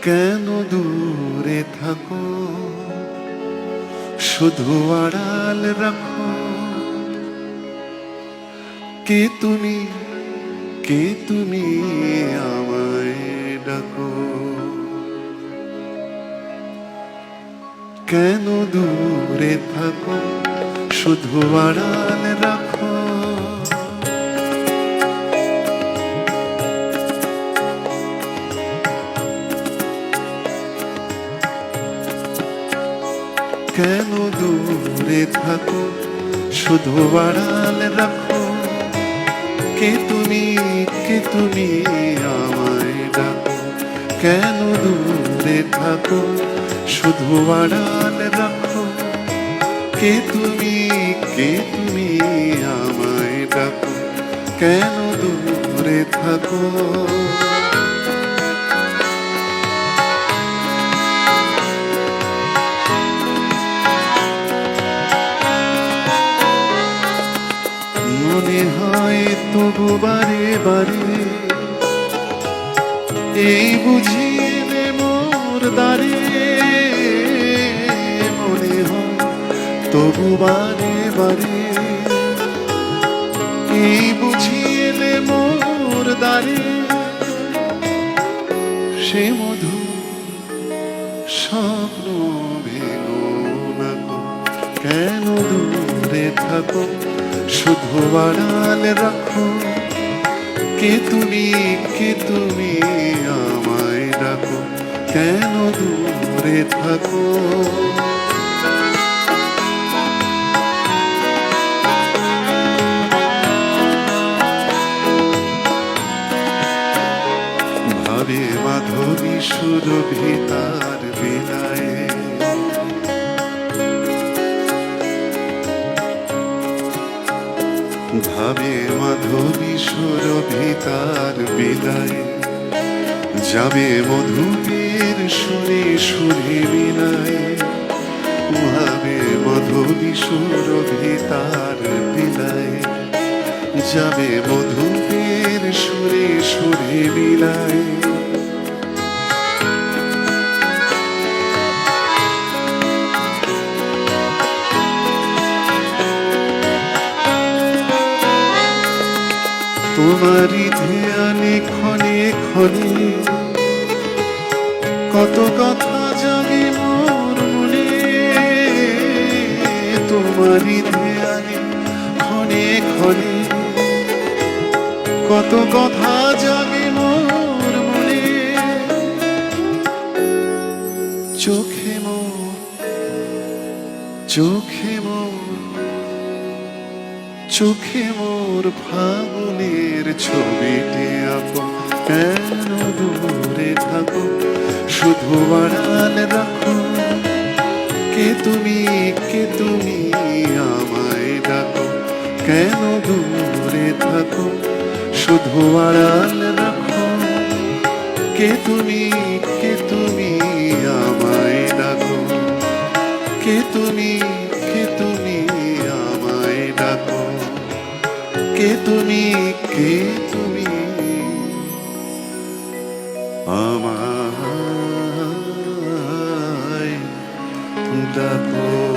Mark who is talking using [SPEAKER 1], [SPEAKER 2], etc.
[SPEAKER 1] কেন দূরে থাকো, শুধু আড়াল রাখো। কে তুমি, কে তুমি আমায় ডাকো। কেন দূরে থাকো, শুধু আড়াল রাখো। কেন দূরে থাকো, শুধু আড়াল রাখো। কে তুমি, কে তুমি আমায় ডাকো। কেন দূরে থাকো, শুধু আড়াল রাখো। কে তুমি, কে তুমি আমায় ডাকো। কেন দূরে থাকো। মনে হয় তবু বারে বারে, এই বুঝি এলে মোর দ্বারে। মনে হয় তবু বারে বারে, এই বুঝি এলে মোর দ্বারে। সে মধু স্বপ্ন ভেঙো না গো। কেন দূরে থাকো, শুধু আড়াল রাখো। কে তুমি, কে তুমি আমায় ডাকো। কেন দূরে থাকো। ভাবে মাধবী সুরভি তার বিলায়। ভাবে মাধবী সুরভি তার বিলায়। যাবে মধুপের সুরে সুরে বিলায়। ভাবে মাধবী সুরভি তার বিলায়। যাবে মধুপের সুরে সুরে বিলায়। তোমারই ধ্যানে ক্ষণে ক্ষণে কত কথা জাগে মোর মনে। তোমারই ধ্যানে ক্ষণে ক্ষণে কত কথা জাগে মোর মনে। চোখে মোর, চোখে মোর, চোখে মোর ফাগুনের ছবিটি আঁকো। কেন দূরে থাকো, শুধু আড়াল রাখো। কে তুমি, কে তুমি আমায় ডাকো। কেন দূরে থাকো, শুধু আড়াল রাখো। কে তুমি, কে তুমি আমায় ডাকো। কে তুমি, কে তুমি আমায় ডাকো। কে তুমি, কে তুমি আমায় ডাকো।